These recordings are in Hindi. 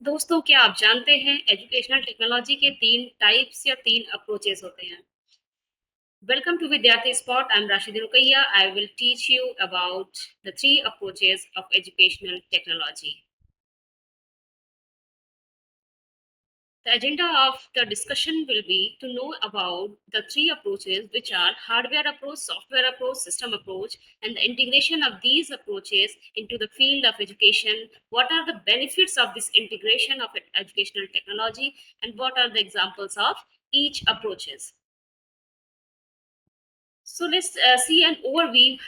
दोस्तों, क्या आप जानते हैं एजुकेशनल टेक्नोलॉजी के 3 टाइप्स या 3 अप्रोचेस होते हैं? Welcome to Vidyarthi spot. I am Rashid Rukaiya. I will teach you about the 3 approaches of educational technology. The agenda of the discussion will be to know about the 3 approaches, which are hardware approach, software approach, system approach, and the integration of these approaches into the field of education. What are the benefits of this integration of educational technology, and what are the examples of each approaches? So let's see an overview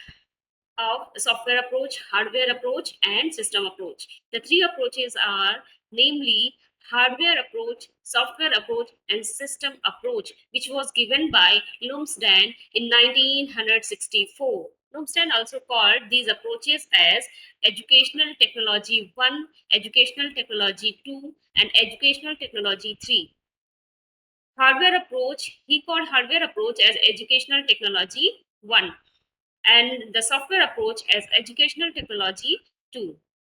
of software approach, hardware approach, and system approach. The 3 approaches are namely hardware approach, software approach, and system approach, which was given by Lumsden in 1964. Lumsden also called these approaches as Educational Technology 1, Educational Technology 2, and Educational Technology 3. Hardware approach, he called hardware approach as Educational Technology 1 and the software approach as educational technology 2.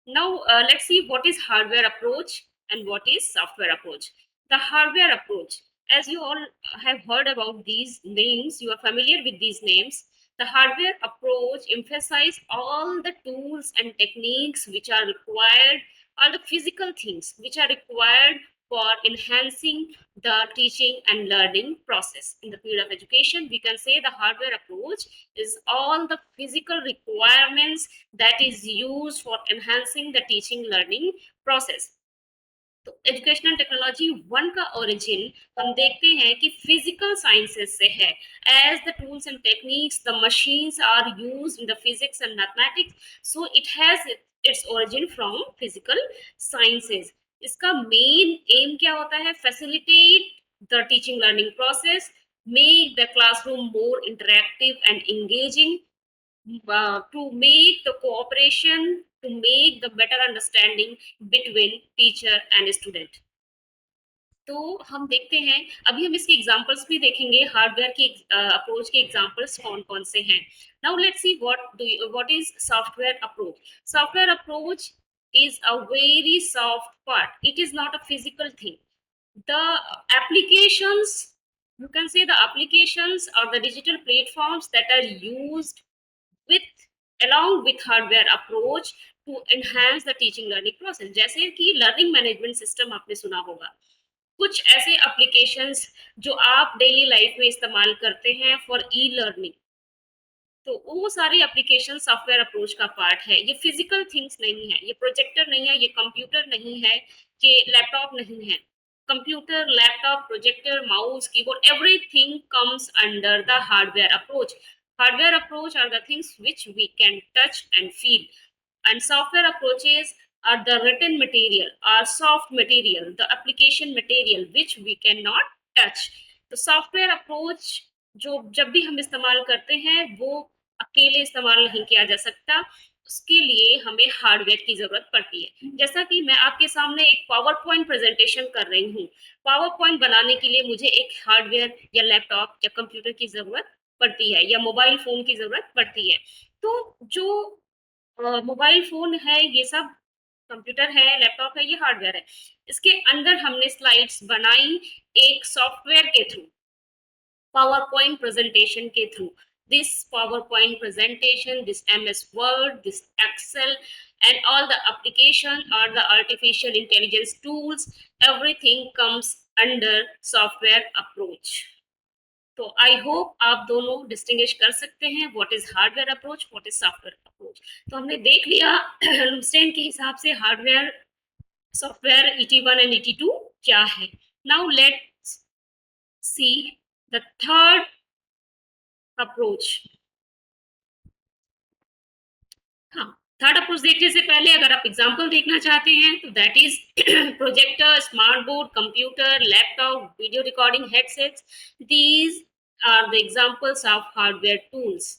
Now, let's see what is hardware approach and what is software approach. The hardware approach, as you all have heard about these names, you are familiar with these names. The hardware approach emphasizes all the tools and techniques which are required, all the physical things which are required for enhancing the teaching and learning process. In the field of education, we can say the hardware approach is all the physical requirements that is used for enhancing the teaching learning process. तो एजुकेशनल टेक्नोलॉजी वन का ओरिजिन हम देखते हैं कि फिजिकल साइंसेस से है. As the tools and techniques the machines are used in the physics and mathematics, so it has its origin from physical sciences. इसका मेन एम क्या होता है? Facilitate the teaching learning process, make the classroom more interactive and engaging, to make the cooperation, to make the better understanding between teacher and student. तो हम देखते हैं, अभी हम इसके एग्जांपल्स भी देखेंगे हार्डवेयर की अप्रोच के एग्जांपल्स कौन कौन से हैं. Now let's see what is software approach. Software approach is a very soft part. It is not a physical thing. The applications, you can say the applications or the digital platforms that are used with along with hardware approach to enhance the teaching learning process. जैसे कि लर्निंग मैनेजमेंट सिस्टम आपने सुना होगा, कुछ ऐसे एप्लीकेशंस जो आप डेली लाइफ में इस्तेमाल करते हैं फॉर ई लर्निंग, तो वो सारी एप्लीकेशन सॉफ्टवेयर अप्रोच का पार्ट है. ये फिजिकल थिंग्स नहीं है, ये प्रोजेक्टर नहीं है, ये कंप्यूटर नहीं है, ये लैपटॉप नहीं है. Computer, laptop, projector, mouse, keyboard, everything comes under the hardware approach. Hardware approach are the things which we can touch and feel, and software approaches are the written material or soft material, the application material which we cannot touch. तो सॉफ्टवेयर अप्रोच जो जब भी हम इस्तेमाल करते हैं वो अकेले इस्तेमाल नहीं किया जा सकता, उसके लिए हमें हार्डवेयर की ज़रूरत पड़ती है. जैसा कि मैं आपके सामने एक पावर पॉइंट प्रेजेंटेशन कर रही हूँ, पावर पॉइंट बनाने के लिए मुझे एक हार्डवेयर या लैपटॉप या कंप्यूटर की ज़रूरत पड़ती है या मोबाइल फ़ोन की ज़रूरत पड़ती है. तो जो मोबाइल फ़ोन है, ये सब कंप्यूटर है, लैपटॉप है, ये हार्डवेयर है. इसके अंदर हमने स्लाइड्स बनाई एक सॉफ्टवेयर के थ्रू, PowerPoint presentation के through. This PowerPoint presentation, this MS Word, this Excel, and all the application or the artificial intelligence tools, everything comes under software approach. तो आई होप आप दोनों डिस्टिंग्विश कर सकते हैं what is hardware approach, what is software approach. तो हमने देख लिया लुमस्टेन के हिसाब से hardware, software, ET1 and ET2 क्या है. Now let's see the third approach. हाँ, थर्ड अप्रोच देखने से पहले अगर आप एग्जांपल देखना चाहते हैं तो that is projector, smart board, computer, laptop, video recording headsets. These are the examples of hardware tools.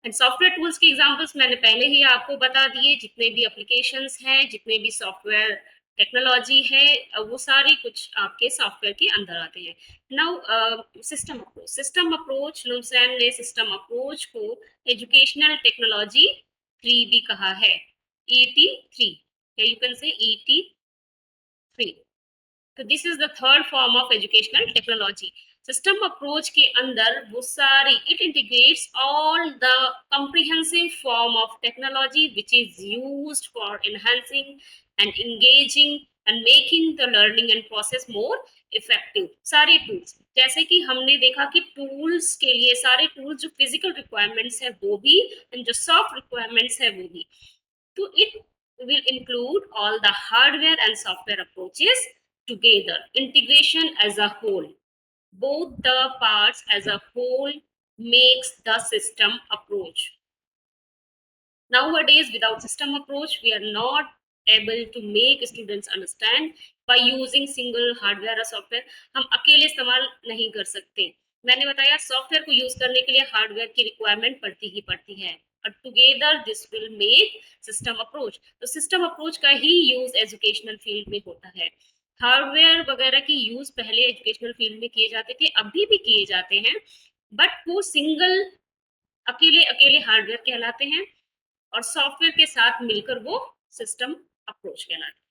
And software tools के एग्जांपल्स मैंने पहले ही आपको बता दिए. जितने भी एप्लीकेशंस हैं, जितने भी सॉफ्टवेयर टेक्नोलॉजी है, वो सारी कुछ आपके सॉफ्टवेयर के अंदर आते हैं. Now system approach. System approach, Lumsdaine ने सिस्टम अप्रोच को एजुकेशनल टेक्नोलॉजी 3 भी कहा है, ET3. या यू कैन से ET3. तो this is the third form of educational technology. System approach के अंदर वो सारी it integrates all the comprehensive form of technology which is used for enhancing and engaging and making the learning and process more effective. सारे टूल्स, जैसे कि हमने देखा कि टूल्स के लिए सारे टूल्स जो फिजिकल रिक्वायरमेंट्स है वो भी, एंड जो सॉफ्ट रिक्वायरमेंट्स है वो भी. So it will include all the hardware and software approaches together. Integration as a whole. Both the parts as a whole makes the system approach. Nowadays, without system approach, we are not able to make students understand by using single hardware or software. हम अकेले इस्तेमाल नहीं कर सकते. मैंने बताया सॉफ्टवेयर को यूज करने के लिए हार्डवेयर की रिक्वायरमेंट पड़ती ही पड़ती है, और together this will make system approach. तो सिस्टम अप्रोच का ही यूज एजुकेशनल फील्ड में होता है. हार्डवेयर वगैरह की यूज पहले एजुकेशनल फील्ड में किए जाते थे, अभी भी किए जाते हैं, बट वो सिंगल अकेले अकेले हार्डवेयर कहलाते हैं, और सॉफ्टवेयर के साथ मिलकर वो सिस्टम अप्रोच कहलाता है.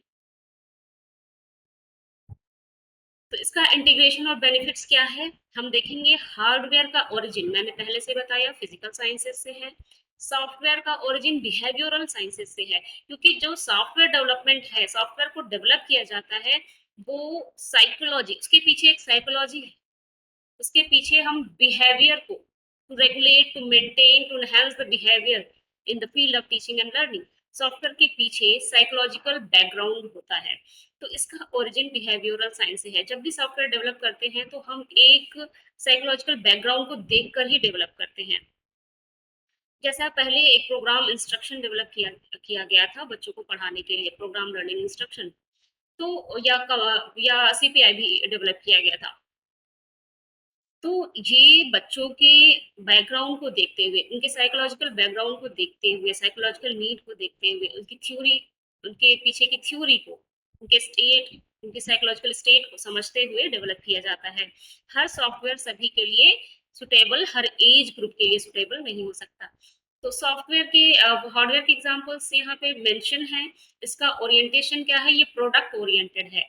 तो इसका इंटीग्रेशन और बेनिफिट्स क्या है हम देखेंगे. हार्डवेयर का ओरिजिन मैंने पहले से बताया फिजिकल साइंसेस से है. सॉफ्टवेयर का ओरिजिन बिहेवियरल साइंसेस से है, क्योंकि जो सॉफ्टवेयर डेवलपमेंट है, सॉफ्टवेयर को डेवलप किया जाता है, वो साइकोलॉजी, उसके पीछे एक साइकोलॉजी है. उसके पीछे हम बिहेवियर को to regulate, to maintain, to enhance the behaviour in the field of teaching and learning. Software के पीछे साइकोलॉजिकल बैकग्राउंड होता है. तो इसका ओरिजिन बिहेवियरल साइंस से है. जब भी सॉफ्टवेयर डेवलप करते हैं तो हम एक साइकोलॉजिकल बैकग्राउंड को देखकर ही डेवलप करते हैं. जैसा पहले एक प्रोग्राम इंस्ट्रक्शन डेवलप किया किया गया था बच्चों को पढ़ाने के लिए, प्रोग्राम लर्निंग इंस्ट्रक्शन, तो या सीपीआई भी डेवलप किया गया था. तो ये बच्चों के बैकग्राउंड को देखते हुए, उनके साइकोलॉजिकल बैकग्राउंड को देखते हुए, साइकोलॉजिकल नीड को देखते हुए, उनकी थ्योरी, उनके पीछे की थ्योरी को, उनके स्टेट, उनके साइकोलॉजिकल स्टेट को समझते हुए डेवलप किया जाता है. हर सॉफ्टवेयर सभी के लिए सुटेबल, हर एज ग्रुप के लिए सुटेबल नहीं हो सकता. तो सॉफ्टवेयर के हार्डवेयर के एग्जांपल्स यहाँ पे मेंशन है. इसका ओरिएंटेशन क्या है, ये प्रोडक्ट ओरिएंटेड है.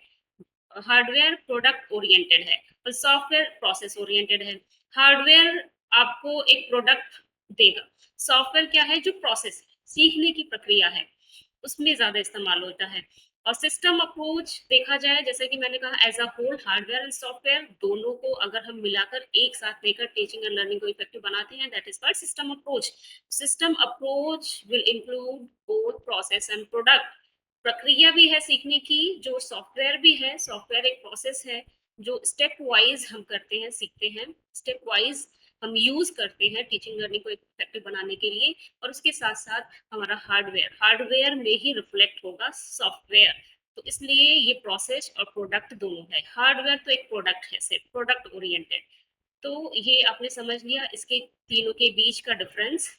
हार्डवेयर प्रोडक्ट ओरिएंटेड है और सॉफ्टवेयर प्रोसेस ओरिएंटेड है. हार्डवेयर आपको एक प्रोडक्ट देगा. सॉफ्टवेयर क्या है, जो प्रोसेस है, सीखने की प्रक्रिया है, उसमें ज्यादा इस्तेमाल होता है. और सिस्टम अप्रोच देखा जाए, जैसे कि मैंने कहा, as a whole hardware and software दोनों को अगर हम मिलाकर एक साथ लेकर टीचिंग एंड लर्निंग को इफेक्टिव बनाते हैं, that is called system approach. System approach will include both process and product. प्रक्रिया भी है सीखने की, जो सॉफ्टवेयर भी है. सॉफ्टवेयर एक प्रोसेस है जो स्टेप वाइज हम करते हैं, सीखते हैं, स्टेप वाइज हम यूज करते हैं टीचिंग लर्निंग को इफेक्टिव बनाने के लिए. और उसके साथ साथ हमारा हार्डवेयर, हार्डवेयर में ही रिफ्लेक्ट होगा सॉफ्टवेयर. तो इसलिए ये प्रोसेस और प्रोडक्ट दोनों है. हार्डवेयर तो एक प्रोडक्ट है, सिर्फ प्रोडक्ट ओरिएंटेड. तो ये आपने समझ लिया इसके तीनों के बीच का डिफरेंस.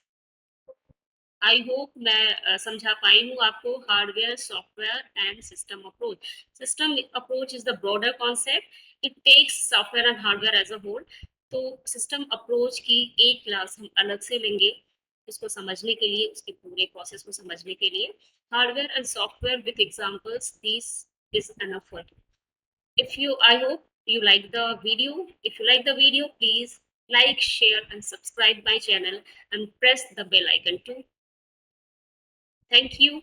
आई होप मैं समझा पाई हूँ आपको. Hardware, software and system approach. System approach is the broader concept. It takes software and hardware as a whole. तो सिस्टम अप्रोच की एक क्लास हम अलग से लेंगे इसको समझने के लिए, उसके पूरे प्रोसेस को समझने के लिए. Hardware and software with examples, this is enough for. if you I hope you like the video. If you like the video, please like, share and subscribe my channel and press the bell icon too. Thank you.